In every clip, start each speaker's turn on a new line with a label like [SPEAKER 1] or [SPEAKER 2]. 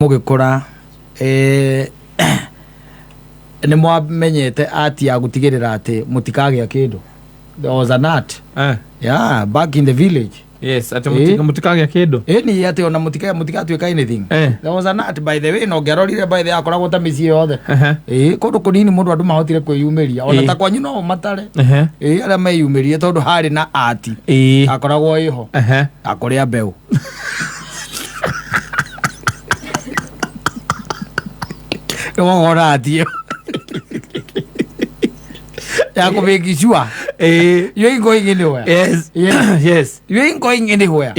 [SPEAKER 1] mugikora ni mwamenyete ati ya gutigirira ati mutikagya kindu. There was a nut. Yeah, back in the village.
[SPEAKER 2] Yes, ati mutikagya kindu.
[SPEAKER 1] Ni ati ona mutikatuika anything. There was a nut, by the way, no gerorire by the akoragwo ta micii yothe. Kundu kunini mundu andu mahotire kwiyumiria ona ta kwanyu no matare. Aria meyumirie tondu hari na ati akoragwo iho akuria mbeu. Ati ya ko make sure you ain't going anywhere.
[SPEAKER 2] Yes
[SPEAKER 1] you ain't going anywhere.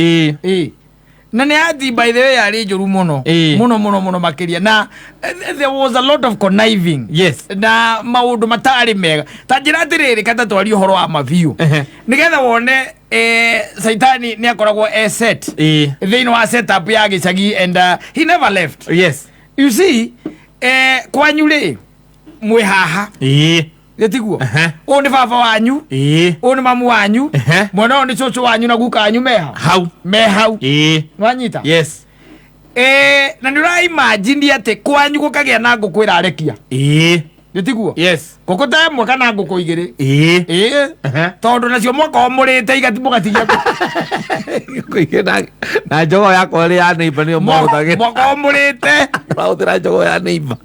[SPEAKER 1] Na ne ati by the way ari joru muno makiria na there was a lot of conniving.
[SPEAKER 2] Yes,
[SPEAKER 1] na maundu matari mega ta njira tiriri kata twari uhoro wa maviu nigetha wone Saitani ni akoragwo set thiini wa setup ya gicagi and he never left.
[SPEAKER 2] Yes,
[SPEAKER 1] you see kwanyu ri mwe haha getiguo o ni baba wanyu o ni mamu wanyu mwana ni chocho wanyu na guka wanyu hau nwanyita.
[SPEAKER 2] Yes,
[SPEAKER 1] na ndira imagine ate kwanyu gukagia na nguku irarekia getiguo.
[SPEAKER 2] Yes,
[SPEAKER 1] koko ta mwe kana nguku igiri tondu nacio mwako murite igatimugatia
[SPEAKER 2] kuigena na jogo yakwa ri ya neighbor ni
[SPEAKER 1] mwako murite
[SPEAKER 2] rautira jogo ya neighbor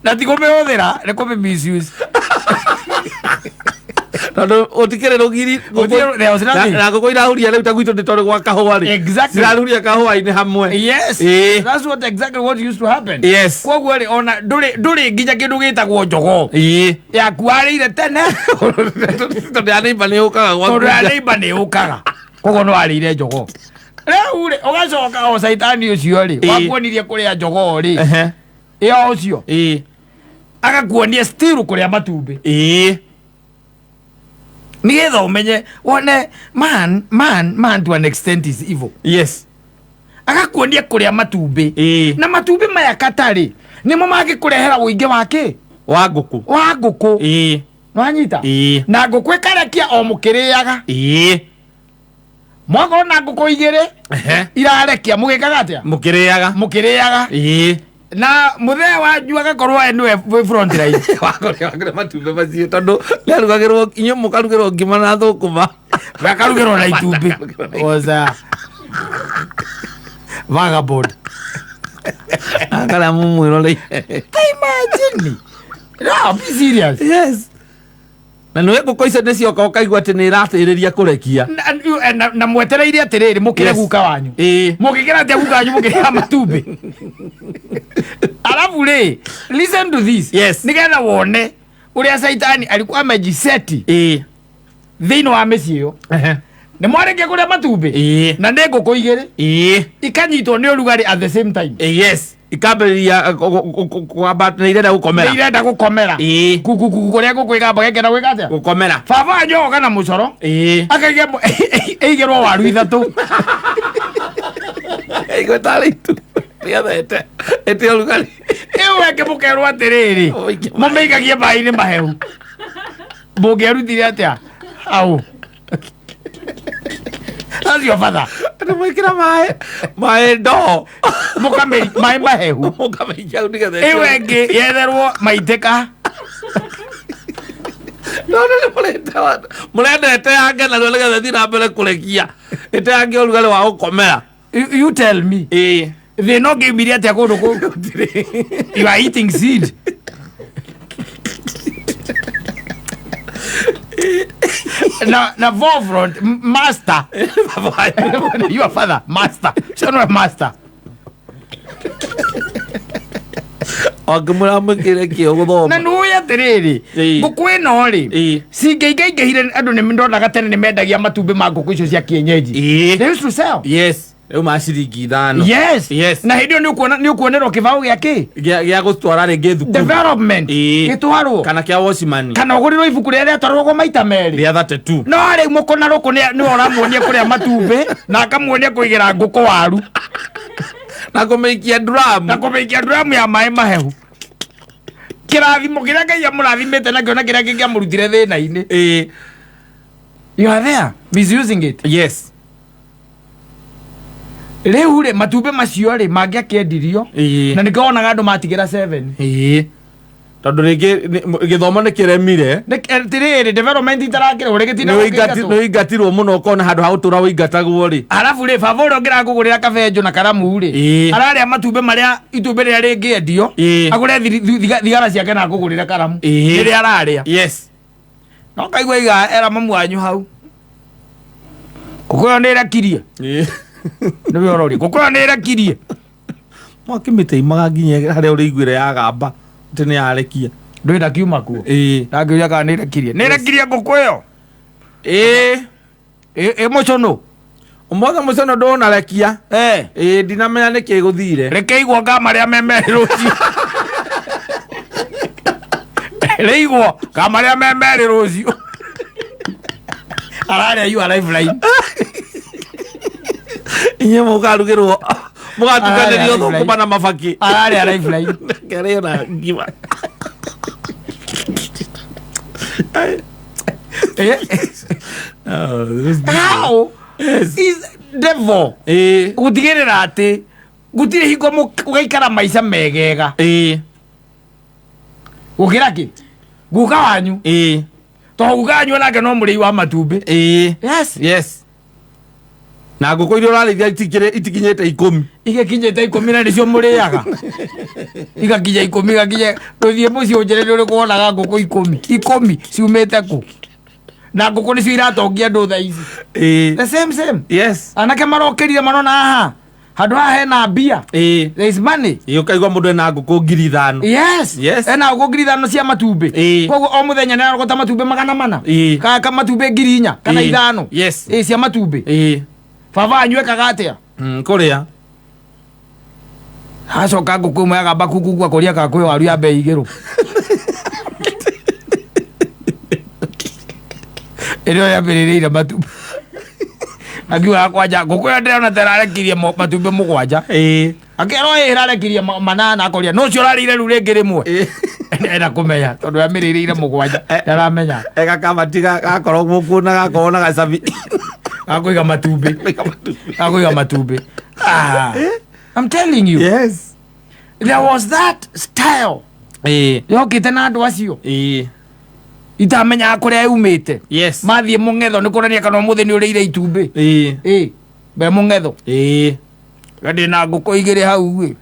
[SPEAKER 1] na tigo mehũthĩra nĩ kũmĩ misuse
[SPEAKER 2] tondu utikire rugiri na ngũkũ irahuria rĩu ta gwitũ nĩ tondũ gwa kahũa rĩ cirahuria kahũa-inĩ hamwe.
[SPEAKER 1] Yes, that's what exactly what used to happen.
[SPEAKER 2] Yes,
[SPEAKER 1] koguo rĩ ona ndũrĩ nginya kĩndũ gĩtagwo njogoo yaku warĩire tene
[SPEAKER 2] tondũ ya neighbor nĩ yũkaga
[SPEAKER 1] koguo nĩ warĩire njogoo rĩu rĩ ũgacoka o Saitani ũcio rĩ wakuonirie kũrĩa njogoo rĩ ĩyo ũcio agakuonia still kũrĩa matumbĩ nigetha umenye wone man to an extent is evil.
[SPEAKER 2] Yes,
[SPEAKER 1] agakuonia kũrĩa matumbĩ na matumbĩ maya katari nimo mangĩkũrehera ũingĩ wa ngũkũ nwanyita na ngũkũ ĩkarekia o mũkĩrĩaga mwakorwo na ngũkũ igĩrĩ irarekia mũgĩkaga atĩa mũkĩrĩaga na muthea wanyu agakorwo niwe front line
[SPEAKER 2] wakorwo matumbĩ macio tondu nĩarugagĩrwo inyo mũkarugĩrwo ngima na thũkũma
[SPEAKER 1] bakarugĩrwo na itumbĩ oza vagabond
[SPEAKER 2] akara mumwĩrore
[SPEAKER 1] imagine. No, be serious.
[SPEAKER 2] Yes, na nĩwe ngũkũ icio nĩcioka ũkaigua atĩ nĩ ĩratĩrĩria kũrekia
[SPEAKER 1] na mwetereire atĩrĩrĩ mũkĩre guka wanyu mũkĩkĩra atĩa guka wanyu mũkĩrĩa matumbĩ alafu rĩ listen to this.
[SPEAKER 2] Yes,
[SPEAKER 1] nĩgetha wone ũrĩa Saitani alikuwa amejiseti thĩinĩ wa mĩciĩ ĩyo nĩ mwarĩkia kũrĩa matumbĩ na nĩ ngũkũ igĩrĩ ikanyitwo nĩ ũrugarĩ at the same time.
[SPEAKER 2] Yes, ikambĩrĩria kwamba nĩ irenda
[SPEAKER 1] gũkomera kuku kũrĩa ngũkũ ikamba gĩkĩra gwĩka atĩa
[SPEAKER 2] gũkomera.
[SPEAKER 1] baba wanyu oka na mũcoro akaigia ĩigĩrwo waru ithatũ
[SPEAKER 2] igũtarĩ itu rĩathete ĩtĩ ũrugarĩ
[SPEAKER 1] ĩyo eke mũkerwo atĩrĩrĩ mũmĩikagie maĩ-inĩ mahehu mũngĩarutire atĩa au acio batha
[SPEAKER 2] mwĩkĩra maĩ ndoo
[SPEAKER 1] maĩ mahehu
[SPEAKER 2] mũkamĩikia nĩgetha
[SPEAKER 1] ĩyo ĩngĩ yetherwo maitĩka
[SPEAKER 2] mũrendete yange narĩo nĩgetha thiĩ na mbere kũrekia ĩte yange ũrugarĩ wa gũkomera.
[SPEAKER 1] You tell me they no give me that kũndũ kũu you are eating seed na forefront master your father master shono master
[SPEAKER 2] akimura mũkĩre kĩo gũthoma
[SPEAKER 1] na nũĩ atĩrĩrĩ ngũkũ ĩno rĩ cingĩingĩingĩhire andũ nĩ ndonaga tene nĩ mendagia matumbĩ ma ngũkũ icio cia kienyeji. They used to sell.
[SPEAKER 2] Yes, rĩu ma ciringi 5.
[SPEAKER 1] Yes, na hĩndĩ ĩyo nĩ ũkuonerwo kĩbaũ
[SPEAKER 2] gĩa gũtwara rĩngĩ thukuru
[SPEAKER 1] development gĩtwarwo
[SPEAKER 2] kana kĩa washman
[SPEAKER 1] kana ũgũrĩrwo ibuku rĩrĩa rĩatwaragwo maita merĩ
[SPEAKER 2] rĩa 32.
[SPEAKER 1] no rĩu mũkona rũkũ nĩ ũramuonia kũrĩa matumbĩ na akamuonia kũigĩra ngũkũ waru
[SPEAKER 2] na kũmĩikia drum ya maĩ mahehu kĩrathimo kĩrĩa Ngai amũrathimĩte nakĩo na kĩrĩa kĩngĩamũrutire thĩna-inĩ. You are there misusing it. Yes,
[SPEAKER 1] Riu ri matumbe macio ri mangiakendirio na nikonaga andu matigira 7
[SPEAKER 2] tondu ringi githomo ni kiremire
[SPEAKER 1] tiriri development itarakira uri gitina
[SPEAKER 2] no ingatirwo muno ukona handu ha utura wingatagwo ri
[SPEAKER 1] arafu ri favori ongira kugurira kabenjo na karamu ri araria matumbe maria itumbe ria ringiendio agure thigara ciake na kugurira karamu ri araria
[SPEAKER 2] yes
[SPEAKER 1] no kaigwa iga era mamu wanyu hau kuko ni rakirie ni yorori kuko ni rakirie
[SPEAKER 2] mwakimite imaga nginya haria uri igwire ya gamba tene yarekia
[SPEAKER 1] ndwenda kiuma kuo ndagiuria kana ni rakirie nguku iyo mucono
[SPEAKER 2] umothe mucono ndona rekia ndinamenya ni ki guthire
[SPEAKER 1] reke igwo ngama ria memeri rucio reigwo ngama ria memeri rucio araria you are lifeline
[SPEAKER 2] inye mugarugirwo mugatukanĩrio thũkũma na mabaki
[SPEAKER 1] araria lifeline
[SPEAKER 2] kerio na ngima
[SPEAKER 1] how is devil gutigirira ati gutire hingo ugaikara maica megega gukira ki guka wanyu to guka wanyu nake no mũrĩi wa matumbĩ
[SPEAKER 2] yes na ngũkũ iria ũrarĩithia itikinyĩte 10
[SPEAKER 1] igĩkinyĩte 10 na nĩcio mũrĩaga igakinya 10 igakinya rũthiĩ mũciĩ ũnjereire ũrĩkũ wonaga ngũkũ 10 ciumĩte kũ na ngũkũ nĩcio iratongia andũ thaa ici the same
[SPEAKER 2] yes
[SPEAKER 1] anake marokĩrire marona haha handũ haha hena mbia there is money
[SPEAKER 2] ũkaigua mũndũ ena ngũkũ 5,000
[SPEAKER 1] yes ena ngũkũ 5,000 cia matumbĩ koguo o mũthenya nĩ arogota matumbĩ 400 kana matumbĩ 4,000 kana 5 cia matumbĩ baba anywekaga atia
[SPEAKER 2] kuria
[SPEAKER 1] acoka ngũkũ ĩmwe agamba kungua kũria kana kwĩ waru ya mbei igĩrũ ĩrĩa yambĩrĩrĩire matumbĩ akiuga kwanja ngũkũ ĩyo ndĩrona ta ĩrarekirie matumbĩ 7 akerwo ĩrarekirie 8 akoria no cio ũrarĩire rĩu rĩngĩ rĩmwe enda kũmenya tondũ yamĩrĩrĩire 7 ndaramenya
[SPEAKER 2] gakamatiga gakorwo gũkũ na gakorwo na gacabi
[SPEAKER 1] Akuiga matumbĩ I'm telling you there was that style yokĩte na andũ acio itamenyaga kũrĩa yumĩte mathiĩ mũng'etho nĩ kũrania kana ũmũthĩ nĩ ũrĩire itumbĩ be mũng'etho gandĩ na ngũkũ 2 hau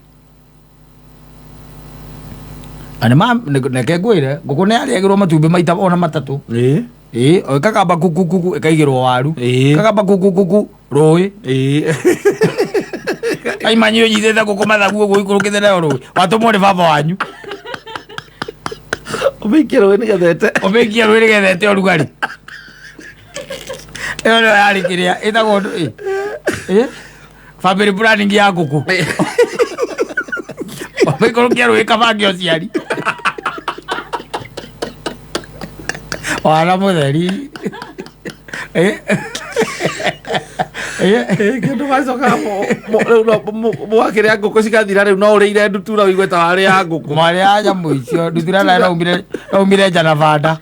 [SPEAKER 1] neke ngwĩre ngũkũ nĩ yarĩagĩrwo matumbĩ maita ona 3 kakamba kukukuku ikaigirwo waru kakamba kukukuku rũĩ aimanyi ũnyitĩte ngũkũ mathagu ũguo ikũrũkĩte nayo rũĩ watũmwo nĩ baba wanyu
[SPEAKER 2] ũmĩikie rũĩ
[SPEAKER 1] nĩgethete ũrugarĩ ĩyo nĩyo yarĩ kĩrĩa ĩtagwo family planning ya ngũkũ ũmĩikũrũkia rũĩ kabange ũciari wala mũtheri
[SPEAKER 2] kĩndũ gacoka mwakĩrĩa ngũkũ cigathira rĩu no ũrĩire ndutura ũigue ta warĩ ya ngũkũ
[SPEAKER 1] mwarĩ ya nyamũ icio ndutura nayo naumire nja na banda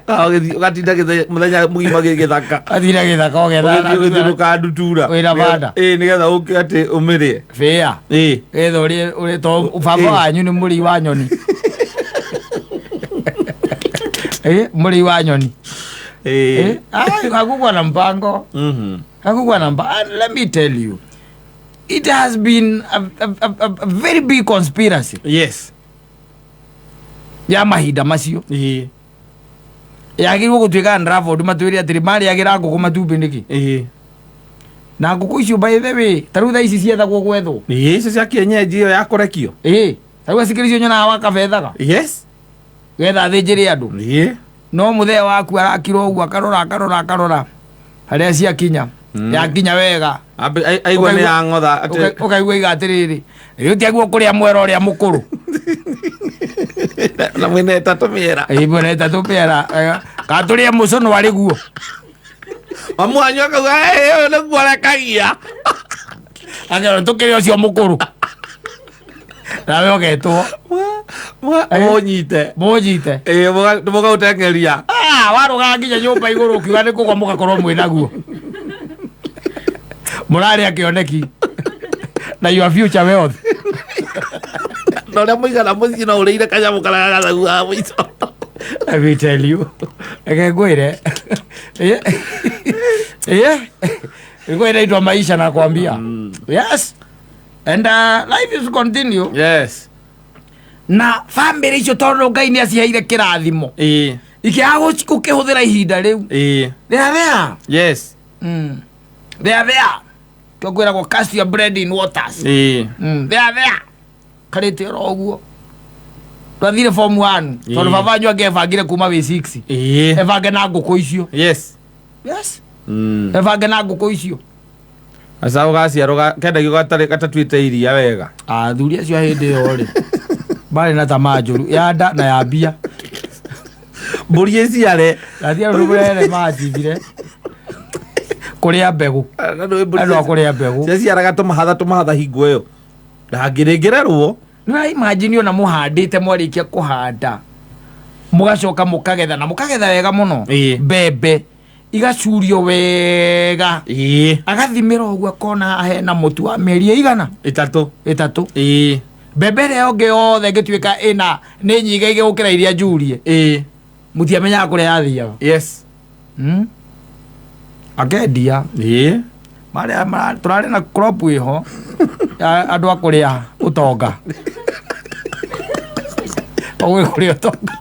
[SPEAKER 2] ũgatinda mũthenya mũgima gĩthaka
[SPEAKER 1] athire gĩthaka
[SPEAKER 2] ũgĩthiũrũka ndutura
[SPEAKER 1] wĩna banda
[SPEAKER 2] nĩgetha ũke atĩ ũmĩrĩe
[SPEAKER 1] bĩa getha ũrĩ to baba wanyu nĩ mũrĩi wa nyoni mũrĩi wa nyoni hakugwa na mpango let me tell you it has been a very big conspiracy ya mahinda macio yagĩrĩirwo gũtuĩka Ndravord matwĩre atĩrĩ marĩagĩra ngũkũ matumbĩ nĩkĩ na ngũkũ icio by the way tarĩu thaa ici ciethagwo gwethwo
[SPEAKER 2] icio cia kienyeji ĩyo ya kũrekio
[SPEAKER 1] tarĩu acikĩrĩcio nyonaga wakabethaga getha thĩnjĩre andũ no mũthee waku arakirwo ũguo akarora harĩa ciakinya yakinya wega
[SPEAKER 2] aigua nĩ ya ng'otha
[SPEAKER 1] ũkaigua iga atĩrĩrĩ rĩu tiaguo kũrĩa mwera ũrĩa mũkũrũ
[SPEAKER 2] na mwena ĩtatũ mĩera
[SPEAKER 1] mwena ĩtatũ mĩera katũrĩe mũcono arĩ guo
[SPEAKER 2] mamu wanyu akauga ũyũ nĩguo arekagia
[SPEAKER 1] akerwo tũkĩrĩ ũcio mũkũrũ nawe ũgetwo
[SPEAKER 2] mũnyite mũgaũtengeria
[SPEAKER 1] warũgaga nginya nyũmba igũrũ ũkiuga nĩ kũgwa mũgakorwo mwĩnaguo murari akioneki na your future wealth
[SPEAKER 2] no na muigana muci no ureire kanyamu karagaga gua muico.
[SPEAKER 1] I will tell you ekegwire ekegwire itwa maisha nakwambia. Yes, and life is continue.
[SPEAKER 2] Yes,
[SPEAKER 1] na family icio tondu Ngai ni aciheire kirathimo ikiago gukihuthira ihinda riu they are there.
[SPEAKER 2] Yes,
[SPEAKER 1] they are there. Kogwira go cast your bread in waters. They are there. Karite roguo twathire form 1 tondu baba nyu agevangire kuma B6 evange na nguku icio.
[SPEAKER 2] Yes,
[SPEAKER 1] yes, evange na nguku icio
[SPEAKER 2] asa ugaciarwo kenda gigatare gatatwite iria wega.
[SPEAKER 1] Thuri acio hindi yo ri bari na tamanjuru ya nda na ya mbia
[SPEAKER 2] mburi iciare
[SPEAKER 1] athia rugurere macithire kuria mbegu ando kuria mbegu
[SPEAKER 2] ciaraga tumahatha hingo iyo ndangirengirerwo.
[SPEAKER 1] Na imagine ona muhandite mwarikia kuhanda mugacoka mukagetha na mukagetha wega muno mbembe igacurio wega agathimira ogwo kona hena mutu wa meri igana itatu mbembe reo ngeothe ngituika ina ni nyiga igukira iria njurie mutiamenya kuria yathia.
[SPEAKER 2] Yes,
[SPEAKER 1] agendia maria turari na crop iho andu akuria utonga ogwe kuria utonga.